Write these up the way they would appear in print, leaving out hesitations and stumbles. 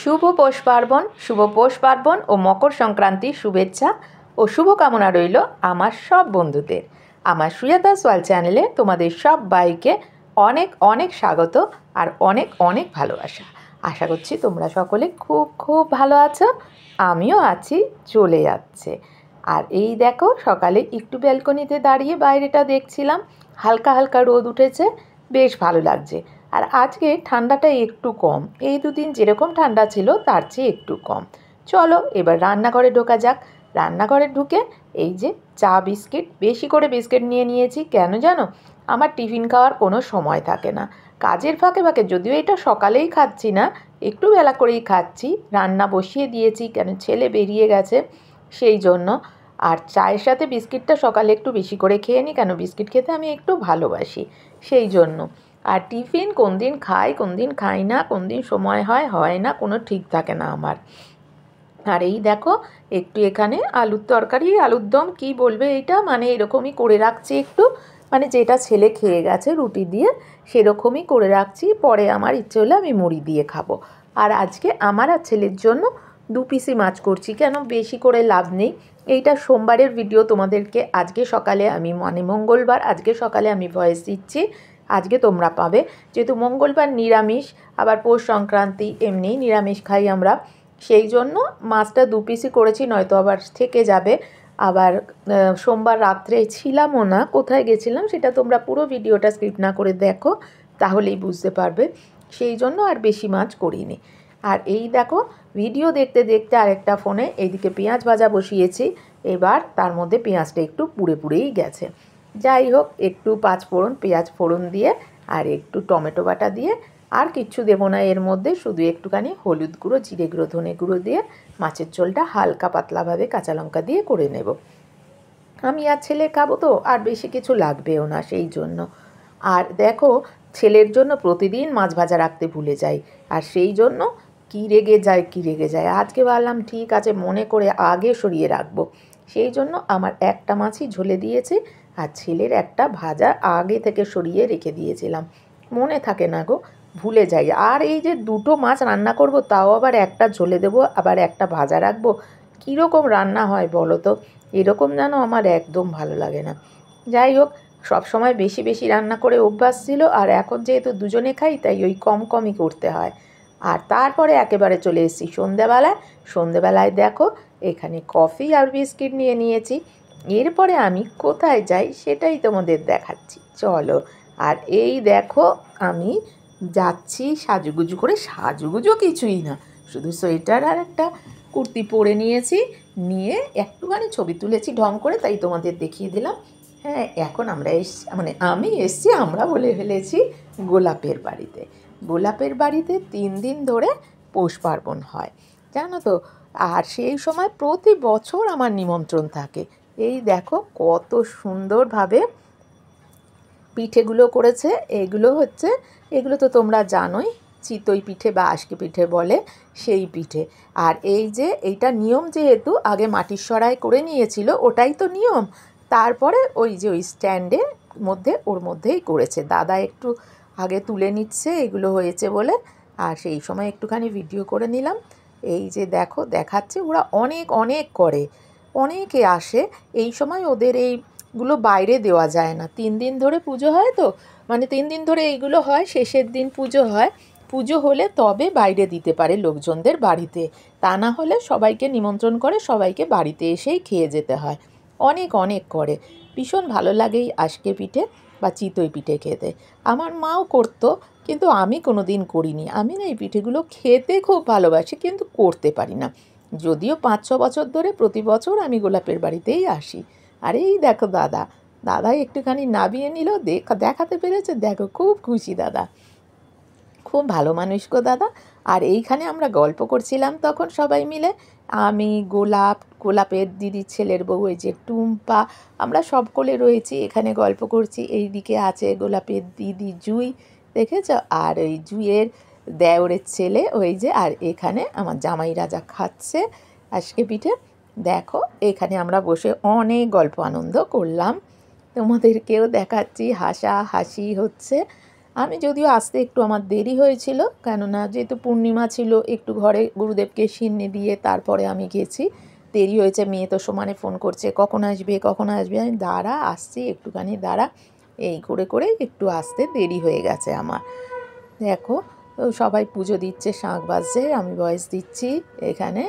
শুভ পৌষ পার্বণ, শুভ পৌষ পার্বণ ও মকর সংক্রান্তির শুভেচ্ছা ও শুভকামনা রইল আমার সব বন্ধুদের। আমার সুজাতাস ওয়ার্ল্ড চ্যানেলে তোমাদের সবাইকে অনেক অনেক স্বাগত আর অনেক অনেক ভালোবাসা। আশা করছি তোমরা সকলে খুব খুব ভালো আছো, আমিও আছি, চলে যাচ্ছে। আর এই দেখো, সকালে একটু ব্যালকনিতে দাঁড়িয়ে বাইরেটা দেখছিলাম, হালকা হালকা রোদ উঠেছে, বেশ ভালো লাগছে। আর আজকে ঠান্ডাটা একটু কম, এই দুদিন যেরকম ঠান্ডা ছিল তার চেয়ে একটু কম। চলো এবার রান্নাঘরে ঢোকা যাক। রান্নাঘরে ঢুকে এই যে চা বিস্কিট, বেশি করে বিস্কিট নিয়ে নিয়েছি। কেন জানো, আমার টিফিন খাওয়ার কোনো সময় থাকে না। কাজের ফাঁকে ফাঁকে, যদিও এটা সকালেই খাচ্ছি না, একটু বেলা করেই খাচ্ছি। রান্না বসিয়ে দিয়েছি, কেন ছেলে বেরিয়ে গেছে সেই জন্য। আর চায়ের সাথে বিস্কিটটা সকালে একটু বেশি করে খেয়ে নিই, কেন বিস্কিট খেতে আমি একটু ভালোবাসি সেই জন্য। আর টিফিন কোন দিন খাই, কোন দিন খাই না, কোন দিন সময় হয় না, কোনো ঠিক থাকে না আমার। আর এই দেখো, একটু এখানে আলুর তরকারি, আলুর দম কী বলবে এইটা, মানে এরকমই করে রাখছি একটু, মানে যেটা ছেলে খেয়ে গেছে রুটি দিয়ে সেরকমই করে রাখছি। পরে আমার ইচ্ছে হলে আমি মুড়ি দিয়ে খাবো। আর আজকে আমার আর ছেলের জন্য 2 পিসি মাছ করছি, কেন বেশি করে লাভ নেই। এইটা সোমবারের ভিডিও তোমাদেরকে আজকে সকালে আমি, মানে মঙ্গলবার আজকে সকালে আমি ভয়েস দিচ্ছি, আজকে তোমরা পাবে। যেহেতু মঙ্গলবার নিরামিষ, আবার পৌষ সংক্রান্তি, এমনি নিরামিষ খাই আমরা, সেই জন্য মাছটা 2 পিসই করেছি, নয়তো আবার থেকে যাবে। আবার সোমবার রাত্রে ছিলামও না, কোথায় গেছিলাম সেটা তোমরা পুরো ভিডিওটা স্কিপ না করে দেখো, তাহলেই বুঝতে পারবে। সেই জন্য আর বেশি মাছ করিনি। আর এই দেখো, ভিডিও দেখতে দেখতে আরেকটা ফোনে এইদিকে পেঁয়াজ ভাজা বসিয়েছি। এবার তার মধ্যে পেঁয়াজটা একটু পুড়েই গেছে। যাই হোক, একটু 5 ফোড়ন, পেঁয়াজ ফোড়ন দিয়ে আর একটু টমেটো বাটা দিয়ে, আর কিচ্ছু দেবো না এর মধ্যে, শুধু একটুখানি হলুদ গুঁড়ো, জিরে গুঁড়ো, ধনে গুঁড়ো দিয়ে মাছের ঝোলটা হালকা পাতলাভাবে কাঁচা লঙ্কা দিয়ে করে নেব। আমি আর ছেলে খাবো তো, আর বেশি কিছু লাগবেও না সেই জন্য। আর দেখো, ছেলের জন্য প্রতিদিন মাছ ভাজা রাখতে ভুলে যাই, আর সেই জন্য কী রেগে যায়। আজকে ভাবলাম ঠিক আছে, মনে করে আগে সরিয়ে রাখবো। সেই জন্য আমার একটা মাছই ঝোলে দিয়েছি, আর ছেলের একটা ভাজা আগে থেকে সরিয়ে রেখে দিয়েছিলাম। মনে থাকে না গো, ভুলে যাই। আর এই যে 2টো মাছ রান্না করব, তাও আবার একটা ঝোলে দেবো, আবার একটা ভাজা রাখবো, কীরকম রান্না হয় বলো তো? এরকম যেন আমার একদম ভালো লাগে না। যাই হোক, সব সময় বেশি বেশি রান্না করে অভ্যাস ছিল, আর এখন যেহেতু দুজনে খাই তাই ওই কমই করতে হয়। আর তারপরে একেবারে চলে এসেছি সন্ধেবেলায় দেখো, এখানে কফি আর বিস্কিট নিয়ে নিয়েছি। এরপরে আমি কোথায় যাই সেটাই তোমাদের দেখাচ্ছি, চলো। আর এই দেখো, আমি যাচ্ছি সাজুগুজু করে, সাজুগুজু কিছুই না, শুধু সোয়েটার আর একটা কুর্তি পরে নিয়েছি, নিয়ে একটুখানি ছবি তুলেছি ঢং করে, তাই তোমাদের দেখিয়ে দিলাম। হ্যাঁ, এখন আমি এসছি, আমরা বলে ফেলেছি গোলাপের বাড়িতে। গোলাপের বাড়িতে 3 দিন ধরে পৌষ পার্বণ হয়, জানো তো। আর সেই সময় প্রতি বছর আমার নিমন্ত্রণ থাকে। এই দেখো কত সুন্দরভাবে পিঠেগুলো করেছে। এগুলো তো তোমরা জানোই, চিতই পিঠে বা আশকি পিঠে বলে, সেই পিঠে। আর এই যে এইটা নিয়ম, যেহেতু আগে মাটির সরাই করে নিয়েছিল, ওটাই তো নিয়ম। তারপরে ওই যে ওই স্ট্যান্ডের মধ্যে, ওর মধ্যেই করেছে। দাদা একটু আগে তুলে নিচ্ছে এগুলো হয়েছে বলে, আর সেই সময় একটুখানি ভিডিও করে নিলাম। এই যে দেখো, দেখাচ্ছে, ওরা অনেক অনেক করে, অনেকে আসে এই সময়। ওদের এইগুলো বাইরে দেওয়া যায় না, 3 দিন ধরে পুজো হয় তো, মানে 3 দিন ধরে এইগুলো হয়, শেষের দিন পুজো হয়। পুজো হলে তবে বাইরে দিতে পারে লোকজনদের বাড়িতে, তা না হলে সবাইকে নিমন্ত্রণ করে, সবাইকে বাড়িতে এসেই খেয়ে যেতে হয়। অনেক অনেক করে, ভীষণ ভালো লাগে এই আশকে পিঠে বা চিতই পিঠে খেতে। আমার মাও করতো, কিন্তু আমি কোনো দিন করিনি। আমি না এই পিঠেগুলো খেতে খুব ভালোবাসি, কিন্তু করতে পারি না। যদিও 5-6 বছর ধরে প্রতি বছর আমি গোলাপের বাড়িতেই আসি। আর এই দেখো, দাদা একটুখানি নাবিয়ে নিল, দেখাতে পেরেছে, দেখো খুব খুশি দাদা, খুব ভালো মানুষ গো দাদা। আর এইখানে আমরা গল্প করছিলাম তখন সবাই মিলে, আমি, গোলাপের দিদির ছেলের বউ, ওই যে টুম্পা, আমরা সকলে রয়েছি এখানে গল্প করছি। এই দিকে আছে গোলাপের দিদি জুই, দেখেছ, আর ওই জুইয়ের দেওরের ছেলে ওই যে। আর এখানে আমার জামাই রাজা খাচ্ছে আজকে পিঠে। দেখো, এখানে আমরা বসে অনেক গল্প আনন্দ করলাম, তোমাদেরকেও দেখাচ্ছি, হাসাহাসি হচ্ছে। আমি যদিও আসতে একটু আমার দেরি হয়েছিল, কেননা যেহেতু পূর্ণিমা ছিল, একটু ঘরে গুরুদেবকে সিন্নি দিয়ে তারপরে আমি গেছি। দেরি হয়েছে, মেয়ে তো সমানে ফোন করছে কখন আসবে কখন আসবে, আমি দাঁড়া আসছি একটুখানি দাঁড়া, এই করে করে একটু আসতে দেরি হয়ে গেছে আমার। দেখো সবাই পুজো দিচ্ছে, শাঁখ বাজছে, আমি ভয়েস দিচ্ছি এখানে।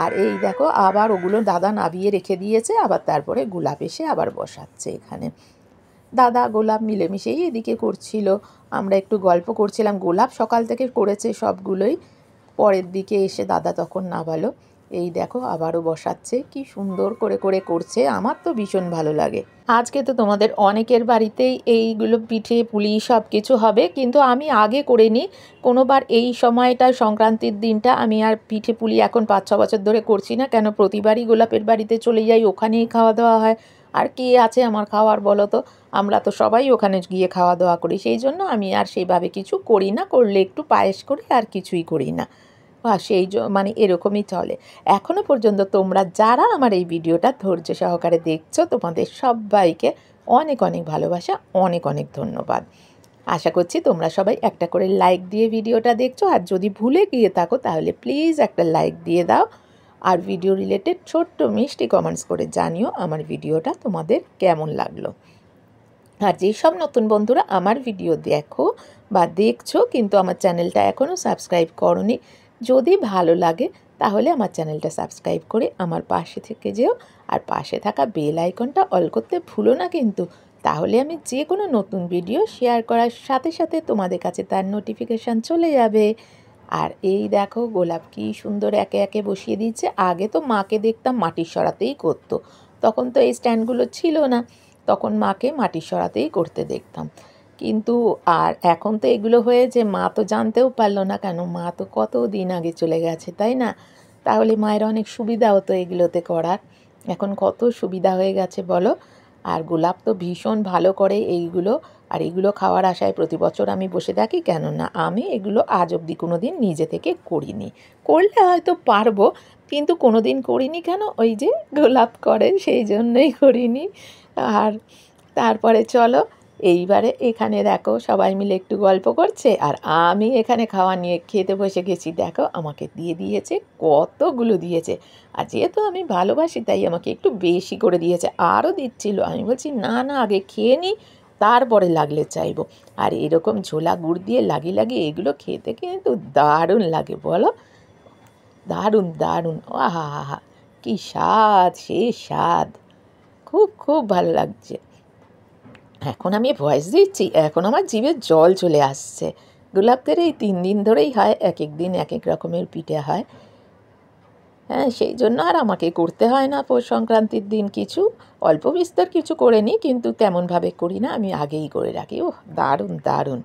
আর এই দেখো আবার ওগুলো দাদা নাবিয়ে রেখে দিয়েছে, আবার তারপরে গোলাপ এসে আবার বসাচ্ছে এখানে। দাদা গোলাপ মিলেমিশেই এদিকে করছিল, আমরা একটু গল্প করছিলাম। গোলাপ সকাল থেকে করেছে সবগুলোই, পরের দিকে এসে দাদা তখন নামালো। এই দেখো আবারও বসাচ্ছে, কি সুন্দর করে করে করছে, আমার তো ভীষণ ভালো লাগে। আজকে তো তোমাদের অনেকের বাড়িতেই এইগুলো পিঠে পুলি সব কিছু হবে, কিন্তু আমি আগে করে নিই। কোনোবার এই সময়টা সংক্রান্তির দিনটা আমি আর পিঠে পুলি এখন 5-6 বছর ধরে করছি না, কেন প্রতিবারই গোলাপের বাড়িতে চলে যাই, ওখানেই খাওয়া দাওয়া হয়। আর কে আছে আমার খাওয়ার বলো তো, আমরা তো সবাই ওখানে গিয়ে খাওয়া দাওয়া করি, সেই জন্য আমি আর সেইভাবে কিছু করি না, করলে একটু পায়েস করি আর কিছুই করি না। সেই মানে এরকমই চলে। এখনও পর্যন্ত তোমরা যারা আমার এই ভিডিওটা ধৈর্য সহকারে দেখছো, তোমাদের সবাইকে অনেক অনেক ভালোবাসা, অনেক অনেক ধন্যবাদ। আশা করছি তোমরা সবাই একটা করে লাইক দিয়ে ভিডিওটা দেখছো, আর যদি ভুলে গিয়ে থাকো তাহলে প্লিজ একটা লাইক দিয়ে দাও। আর ভিডিও রিলেটেড ছোট্ট মিষ্টি কমেন্টস করে জানিও আমার ভিডিওটা তোমাদের কেমন লাগলো। আর যেসব নতুন বন্ধুরা আমার ভিডিও দেখো বা দেখছো কিন্তু আমার চ্যানেলটা এখনও সাবস্ক্রাইব করোনি, যদি ভালো লাগে তাহলে আমার চ্যানেলটা সাবস্ক্রাইব করে আমার পাশে থেকে যেও। আর পাশে থাকা বেল আইকনটা অল করতে ভুলো না কিন্তু, তাহলে আমি যে কোনো নতুন ভিডিও শেয়ার করার সাথে সাথে তোমাদের কাছে তার নোটিফিকেশান চলে যাবে। আর এই দেখো গোলাপ কি সুন্দর একে একে বসিয়ে দিচ্ছে। আগে তো মাকে দেখতাম মাটির সরাতেই করতো, তখন তো এই স্ট্যান্ডগুলো ছিল না, তখন মাকে মাটির সরাতেই করতে দেখতাম। কিন্তু আর এখন তো এগুলো হয়েছে, মা তো জানতেও পারলো না, কেন মা তো কত দিন আগে চলে গেছে, তাই না? তাহলে মায়ের অনেক সুবিধা হতো এগুলোতে করার, এখন কত সুবিধা হয়ে গেছে বলো। আর গোলাপ তো ভীষণ ভালো করে এইগুলো, আর এগুলো খাওয়ার আশায় প্রতি বছর আমি বসে থাকি, কেননা আমি এগুলো আজ অবধি কোনো দিন নিজে থেকে করিনি। করলে হয়তো পারবো, কিন্তু কোনো দিন করিনি, কেন ওই যে গোলাপ করে সেই জন্যই করিনি। আর তারপরে চলো এইবারে এখানে দেখো সবাই মিলে একটু গল্প করছে, আর আমি এখানে খাওয়া নিয়ে খেতে বসে গেছি। দেখো আমাকে দিয়ে দিয়েছে, কতগুলো দিয়েছে, আর যেহেতু আমি ভালোবাসি তাই আমাকে একটু বেশি করে দিয়েছে, আরও দিচ্ছিল। আমি বলছি না না আগে খেয়ে নিই, তারপরে লাগলে চাইবো। আর এরকম ঝোলা গুড় দিয়ে লাগিয়ে লাগিয়ে এগুলো খেতে কিন্তু দারুণ লাগে বলো, দারুণ দারুণ, আহা হা হা, কী স্বাদ, সে স্বাদ, খুব খুব ভালো লাগছে। এখন আমি ভয়েস দিচ্ছি, এখন আমার জিভে জল চলে আসছে। গোলাপদের এই 3 দিন ধরেই হয়, এক এক দিন এক এক রকমের পিঠে হয়। হ্যাঁ, সেই জন্য আর আমাকে করতে হয় না পৌষ সংক্রান্তির দিন কিছু, অল্প বিস্তর কিছু করে নিই, কিন্তু তেমনভাবে করি না, আমি আগেই করে রাখি। ওহ দারুণ দারুণ।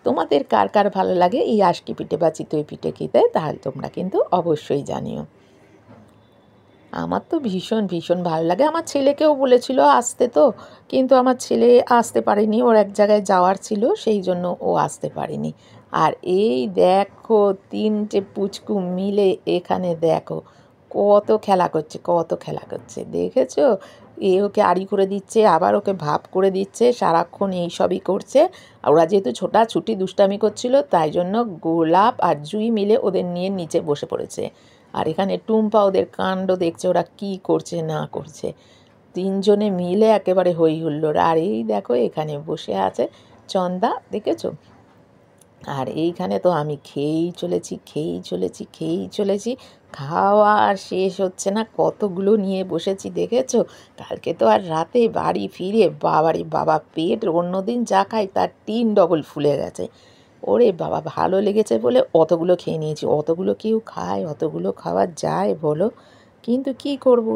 তোমাদের কার কার ভালো লাগে এই আশকি পিঠে বা চিতই পিঠে খেতে, তাহলে তোমরা কিন্তু অবশ্যই জানিও। আমার তো ভীষণ ভীষণ ভালো লাগে। আমার ছেলেকেও বলেছিল আসতে, তো কিন্তু আমার ছেলে আসতে পারেনি, ওর এক জায়গায় যাওয়ার ছিল, সেই জন্য ও আসতে পারেনি। আর এই দেখো 3টে পুচকু মিলে এখানে দেখো কত খেলা করছে, কত খেলা করছে দেখেছো। এ ওকে আড়ি করে দিচ্ছে, আবার ওকে ভাপ করে দিচ্ছে, সারাক্ষণ এই সবই করছে। আর ওরা যেহেতু ছোটাছুটি দুষ্টামি করছিল, তাই জন্য গোলাপ আর জুই মিলে ওদের নিয়ে নিচে বসে পড়েছে। আর এখানে টুম্পা ওদের কাণ্ড দেখছে, ওরা কি করছে না করছে, 3জনে মিলে একেবারে হই হুল্লোড়। আর এই দেখো এখানে বসে আছে চন্দা, দেখেছো। আর এইখানে তো আমি খেয়েই চলেছি খেয়েই চলেছি খেয়েই চলেছি, খাওয়া আর শেষ হচ্ছে না, কতগুলো নিয়ে বসেছি দেখেছো। কালকে তো আর রাতে বাড়ি ফিরে বাবারে বাবা, পেট অন্যদিন যা খাই তার 3 ডবল ফুলে গেছে। ওরে বাবা, ভালো লেগেছে বলে অতগুলো খেয়ে নিয়েছি। অতগুলো কেউ খায়, অতগুলো খাওয়া যায় বলো? কিন্তু কি করব,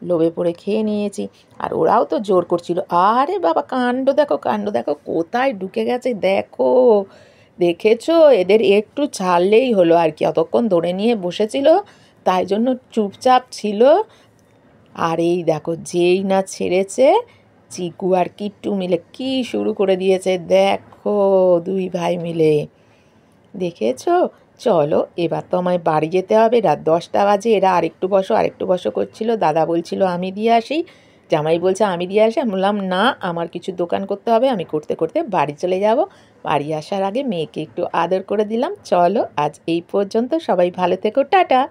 লোভে পড়ে খেয়ে নিয়েছি। আর ওরাও তো জোর করছিল। আরে বাবা, কাণ্ড দেখো কাণ্ড দেখো, কোথায় ঢুকে গেছে দেখো, দেখেছো। এদের একটু ছাড়লেই হলো আর কি, অতক্ষণ ধরে নিয়ে বসেছিল, তাই জন্য চুপচাপ ছিল। আর এই দেখো যেই না ছেড়েছে, চিকু আর কিট্টু মিলে কি শুরু করে দিয়েছে দেখো, 2 ভাই মিলে, দেখেছো। চলো এবার তো আমায় বাড়ি যেতে হবে, রাত 10টা বাজে। এরা আরেকটু বসো করছিল, দাদা বলছিল আমি দিয়ে আসি, জামাই বলছে আমি দিয়ে আসি। আমি বললাম না, আমার কিছু দোকান করতে হবে, আমি করতে করতে বাড়ি চলে যাব। বাড়ি আসার আগে মেয়েকে একটু আদর করে দিলাম। চলো আজ এই পর্যন্ত, সবাই ভালো থেকো, টাটা।